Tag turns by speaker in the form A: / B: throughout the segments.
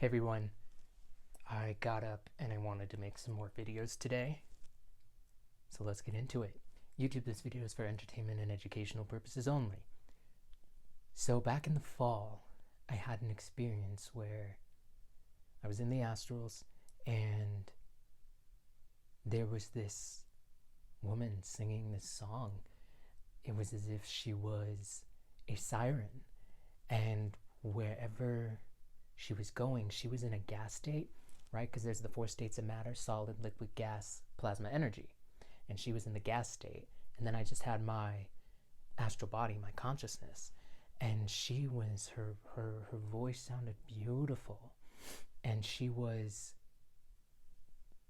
A: Hey everyone, I got up and I wanted to make some more videos today, so let's get into it. YouTube, this video is for entertainment and educational purposes only. So back in the fall, I had an experience where I was in the astrals and there was this woman singing this song. It was as if she was a siren, and wherever she was going, she was in a gas state, right? Because there's the 4 states of matter: solid, liquid, gas, plasma, energy. And she was in the gas state. And then I just had my astral body, my consciousness. And she was, her voice sounded beautiful. And she was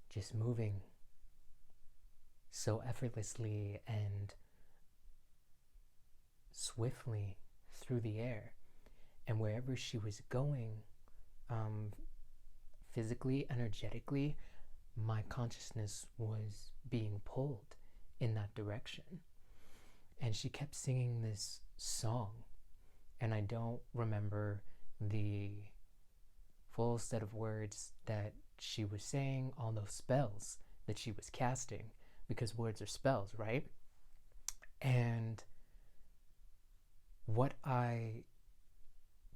A: just moving so effortlessly and swiftly through the air. And wherever she was going, physically, energetically, my consciousness was being pulled in that direction. And she kept singing this song, and I don't remember the full set of words that she was saying, all those spells that she was casting, because words are spells, right? And what I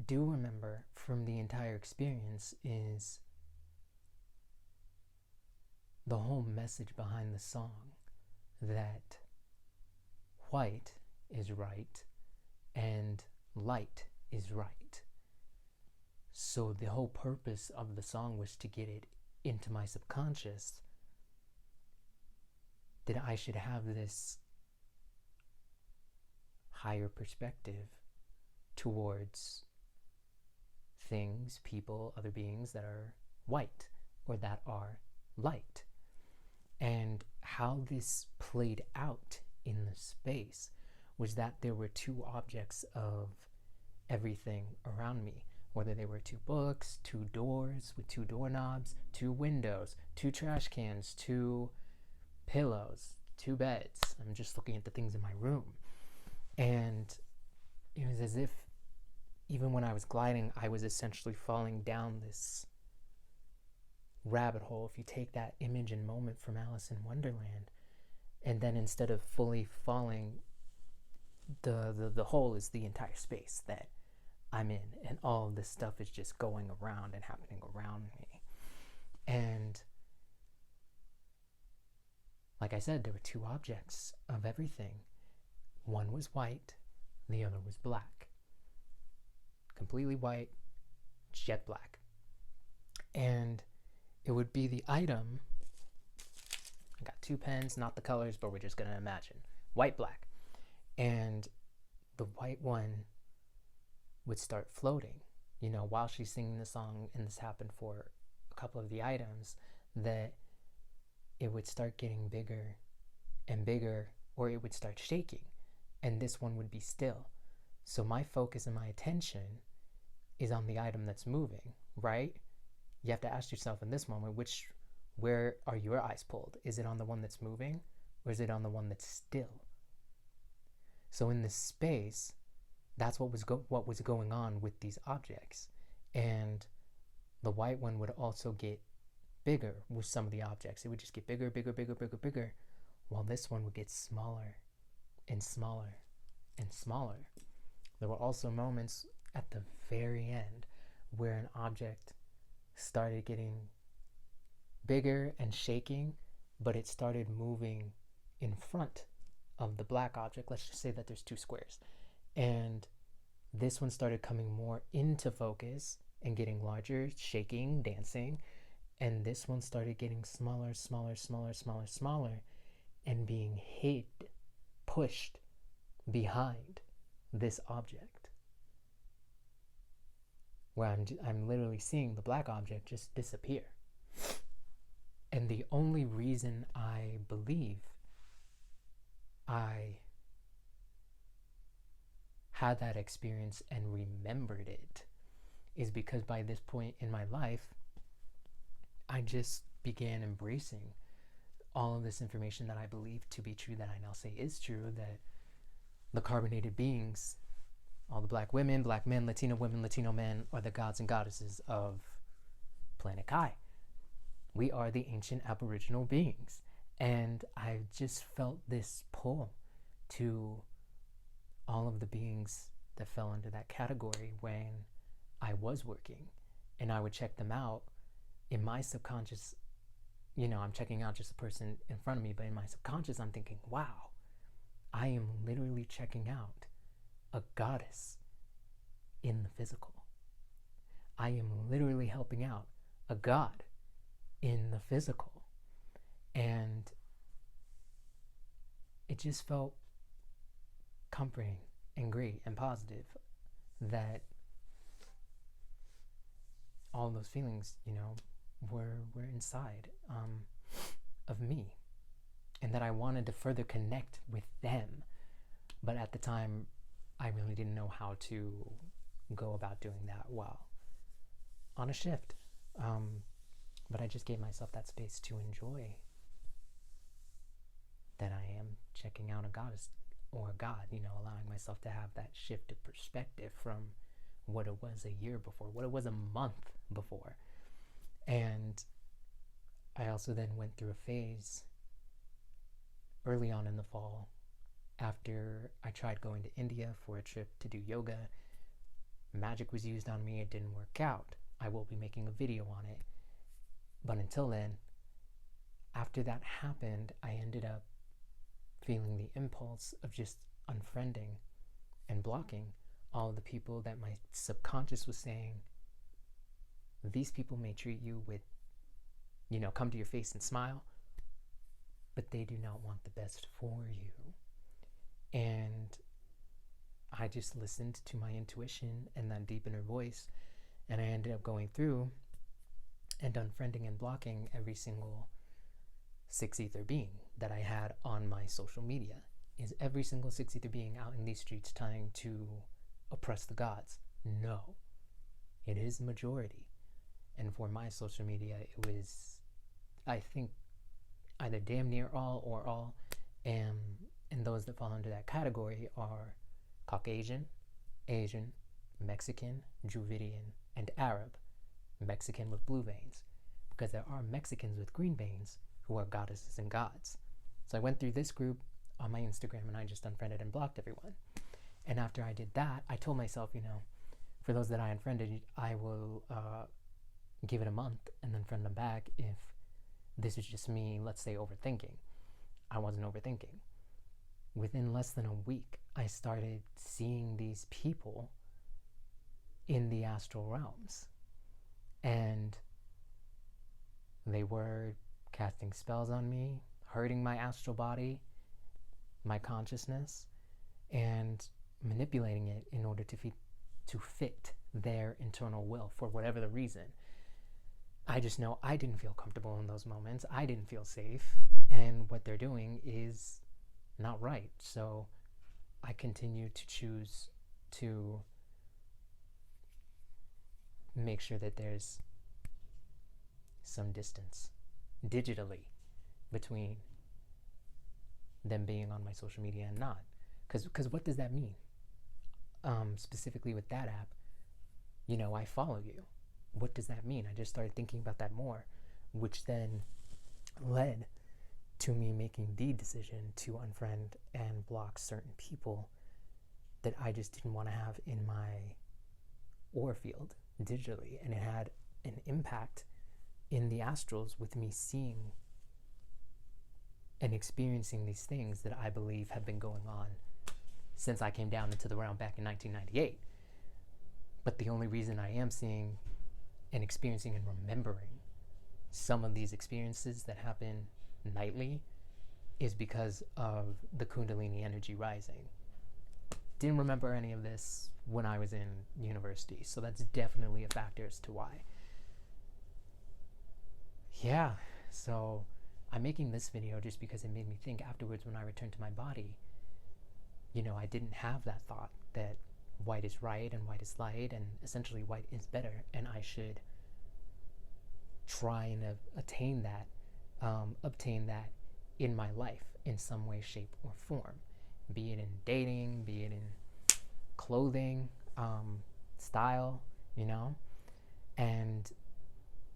A: do remember from the entire experience is the whole message behind the song, that white is right and light is right. So the whole purpose of the song was to get it into my subconscious that I should have this higher perspective towards things, people, other beings that are white or that are light. And how this played out in the space was that there were 2 objects of everything around me, whether they were 2 books, 2 doors with 2 doorknobs, 2 windows, 2 trash cans, 2 pillows, 2 beds. I'm just looking at the things in my room. And it was as if even when I was gliding, I was essentially falling down this rabbit hole. If you take that image and moment from Alice in Wonderland, and then instead of fully falling, the hole is the entire space that I'm in, and all of this stuff is just going around and happening around me. And like I said, there were 2 objects of everything. One was white, the other was black. Completely white, jet black. And it would be the item. I got 2 pens, not the colors, but we're just going to imagine white, black. And the white one would start floating, while she's singing the song. And this happened for a couple of the items, that it would start getting bigger and bigger, or it would start shaking, and this one would be still. So my focus and my attention is on the item that's moving, right? You have to ask yourself in this moment, where are your eyes pulled? Is it on the one that's moving, or is it on the one that's still? So in this space, that's what was going on with these objects. And the white one would also get bigger with some of the objects. It would just get bigger, bigger, bigger, bigger, bigger, while this one would get smaller and smaller and smaller. There were also moments at the very end where an object started getting bigger and shaking, but it started moving in front of the black object. Let's just say that there's 2 squares, and this one started coming more into focus and getting larger, shaking, dancing, and this one started getting smaller, smaller, smaller, smaller, smaller, and being hid, pushed behind this object, where I'm literally seeing the black object just disappear. And the only reason I believe I had that experience and remembered it is because by this point in my life, I just began embracing all of this information that I believe to be true, that I now say is true, that the carbonated beings, all the black women, black men, Latino women, Latino men, are the gods and goddesses of planet Kai. We are the ancient aboriginal beings. And I just felt this pull to all of the beings that fell into that category when I was working. And I would check them out in my subconscious. I'm checking out just a person in front of me, but in my subconscious, I'm thinking, wow, I am literally checking out a goddess in the physical. I am literally helping out a god in the physical. And it just felt comforting and great and positive that all those feelings, were inside of me, and that I wanted to further connect with them. But at the time, I really didn't know how to go about doing that while on a shift. But I just gave myself that space to enjoy that I am checking out a goddess or a god, allowing myself to have that shift of perspective from what it was a year before, what it was a month before. And I also then went through a phase early on in the fall after I tried going to India for a trip to do yoga. Magic was used on me. It didn't work out. I will be making a video on it. But until then, after that happened, I ended up feeling the impulse of just unfriending and blocking all of the people that my subconscious was saying, these people may treat you with, come to your face and smile, but they do not want the best for you. And I just listened to my intuition and that deep inner voice, and I ended up going through and unfriending and blocking every single six ether being that I had on my social media. Is every single six ether being out in these streets trying to oppress the gods? No. It is majority. And for my social media, it was, I think, either damn near all or all. And those that fall under that category are Caucasian, Asian, Mexican, Dravidian, and Arab. Mexican with blue veins. Because there are Mexicans with green veins who are goddesses and gods. So I went through this group on my Instagram and I just unfriended and blocked everyone. And after I did that, I told myself, for those that I unfriended, I will give it a month and then friend them back if this is just me, let's say, overthinking. I wasn't overthinking. Within less than a week, I started seeing these people in the astral realms. And they were casting spells on me, hurting my astral body, my consciousness, and manipulating it in order to fit their internal will for whatever the reason. I just know I didn't feel comfortable in those moments. I didn't feel safe, and what they're doing is not right. So I continue to choose to make sure that there's some distance digitally between them being on my social media and not. Because what does that mean? Specifically with that app, I follow you. What does that mean? I just started thinking about that more, which then led to me making the decision to unfriend and block certain people that I just didn't want to have in my aura field digitally. And it had an impact in the astrals with me seeing and experiencing these things that I believe have been going on since I came down into the realm back in 1998. But the only reason I am seeing and experiencing and remembering some of these experiences that happen nightly is because of the Kundalini energy rising. Didn't remember any of this when I was in university, so that's definitely a factor as to why. Yeah, so I'm making this video just because it made me think afterwards when I returned to my body, I didn't have that thought that white is right and white is light and essentially white is better, and I should try and obtain that in my life in some way, shape, or form, be it in dating, be it in clothing, style, and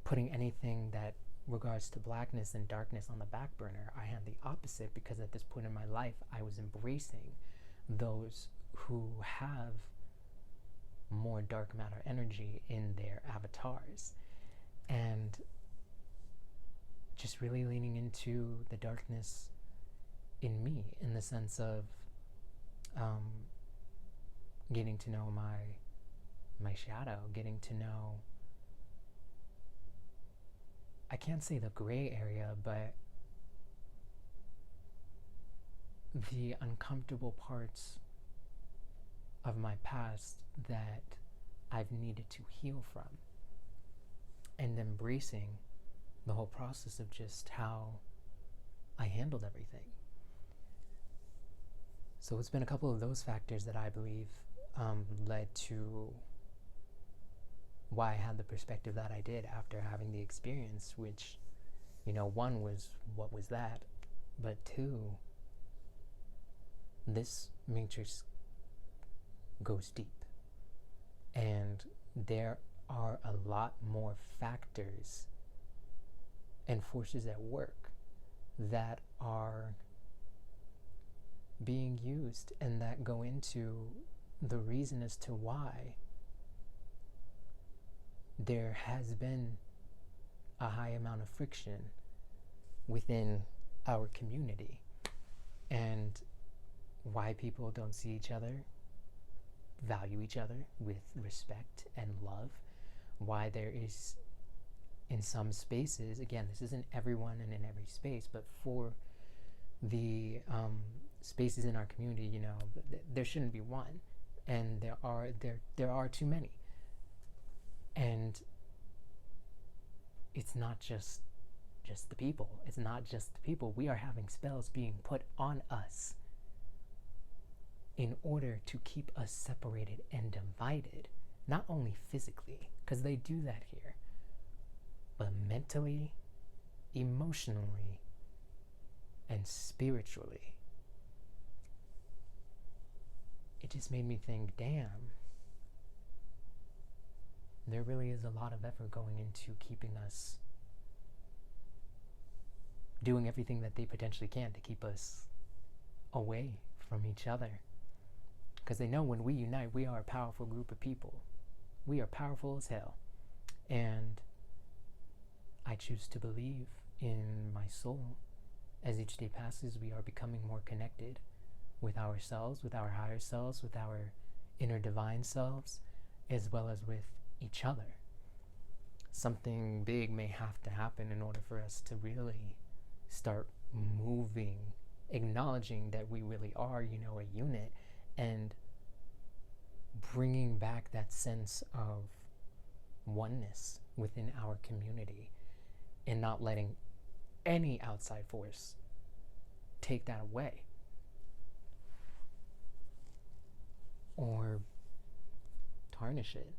A: putting anything that regards to blackness and darkness on the back burner. I had the opposite, because at this point in my life I was embracing those who have more dark matter energy in their avatars, and just really leaning into the darkness in me, in the sense of getting to know my shadow, getting to know, I can't say the gray area, but the uncomfortable parts of my past that I've needed to heal from, and embracing the whole process of just how I handled everything. So it's been a couple of those factors that I believe led to why I had the perspective that I did after having the experience, which, one was, what was that? But two, this matrix goes deep, and there are a lot more factors and forces at work that are being used and that go into the reason as to why there has been a high amount of friction within our community, and why people don't see each other, value each other with respect and love, why there is, in some spaces, again, this isn't everyone and in every space, but for the spaces in our community, there shouldn't be one, and there are too many. And it's not just the people. It's not just the people. We are having spells being put on us in order to keep us separated and divided, not only physically, because they do that here, but mentally, emotionally, and spiritually. It just made me think, damn, there really is a lot of effort going into keeping us, doing everything that they potentially can to keep us away from each other. Because they know when we unite, we are a powerful group of people. We are powerful as hell. And I choose to believe in my soul. As each day passes, we are becoming more connected with ourselves, with our higher selves, with our inner divine selves, as well as with each other. Something big may have to happen in order for us to really start moving, acknowledging that we really are, a unit, and bringing back that sense of oneness within our community, and not letting any outside force take that away or tarnish it.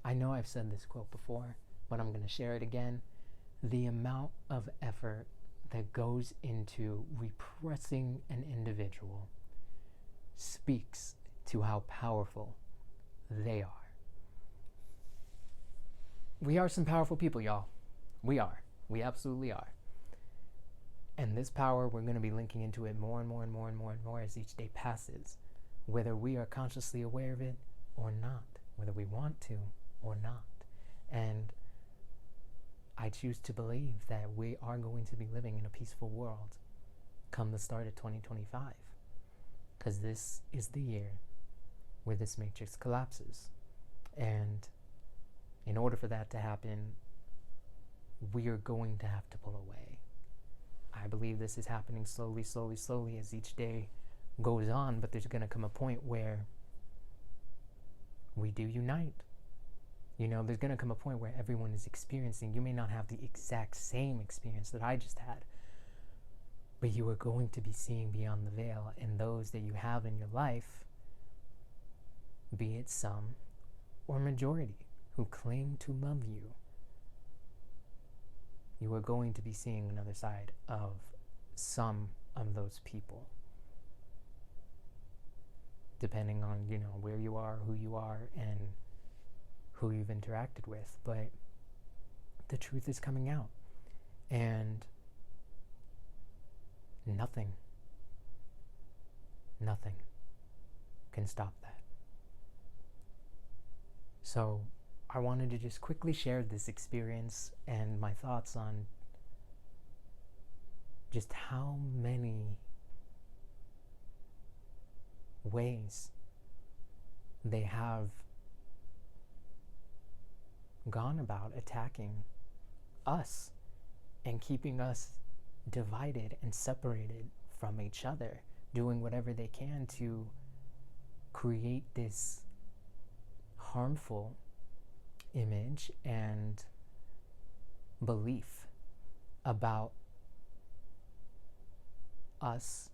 A: I know I've said this quote before, but I'm going to share it again. The amount of effort that goes into repressing an individual speaks to how powerful they are. We are some powerful people, y'all. We are. We absolutely are. And this power, we're going to be linking into it more and more and more and more and more as each day passes, whether we are consciously aware of it or not, whether we want to or not. And I choose to believe that we are going to be living in a peaceful world come the start of 2025, because this is the year where this matrix collapses. And in order for that to happen, we are going to have to pull away. I believe this is happening slowly, slowly, slowly as each day goes on, but there's going to come a point where we do unite. There's going to come a point where everyone is experiencing. You may not have the exact same experience that I just had, but you are going to be seeing beyond the veil, and those that you have in your life, be it some or majority, who claim to love you, you are going to be seeing another side of some of those people. depending on, where you are, and who you've interacted with. But the truth is coming out, and nothing can stop that. So I wanted to just quickly share this experience and my thoughts on just how many ways they have gone about attacking us and keeping us divided and separated from each other, doing whatever they can to create this harmful image and belief about us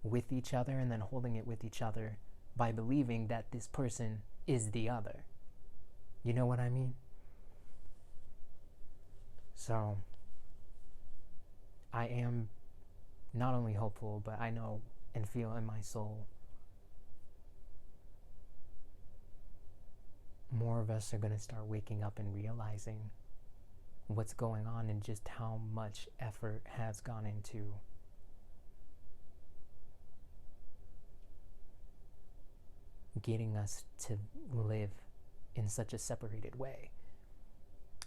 A: with each other, and then holding it with each other by believing that this person is the other. You know what I mean? So I am not only hopeful, but I know and feel in my soul more of us are going to start waking up and realizing what's going on and just how much effort has gone into getting us to live in such a separated way.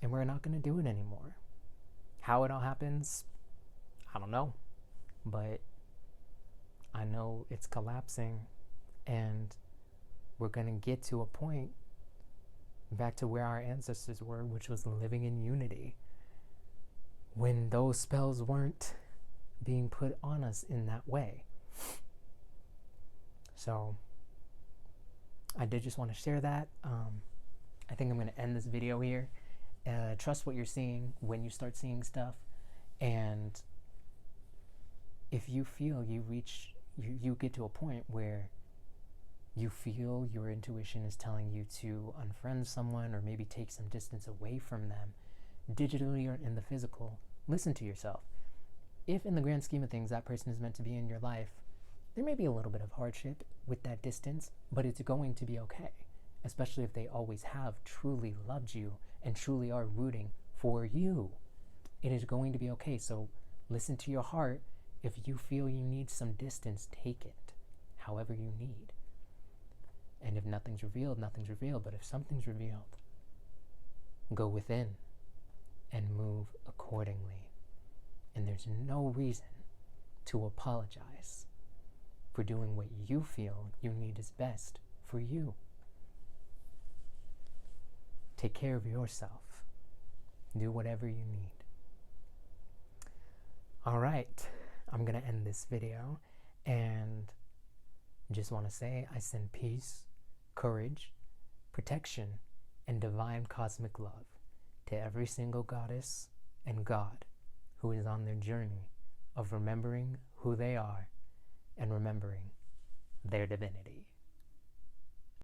A: And we're not going to do it anymore. How it all happens, I don't know. But I know it's collapsing, and we're going to get to a point back to where our ancestors were, which was living in unity, when those spells weren't being put on us in that way. So I did just want to share that. I think I'm going to end this video here. Trust what you're seeing when you start seeing stuff, and if you feel you get to a point where you feel your intuition is telling you to unfriend someone or maybe take some distance away from them, digitally or in the physical, listen to yourself. If in the grand scheme of things that person is meant to be in your life, there may be a little bit of hardship with that distance, but it's going to be okay, especially if they always have truly loved you and truly are rooting for you. It is going to be okay. So listen to your heart. If you feel you need some distance, take it however you need. And if nothing's revealed, nothing's revealed. But if something's revealed, go within and move accordingly. And there's no reason to apologize for doing what you feel you need is best for you. Take care of yourself. Do whatever you need. All right, I'm going to end this video, and just want to say I send peace, courage, protection, and divine cosmic love to every single goddess and god who is on their journey of remembering who they are and remembering their divinity.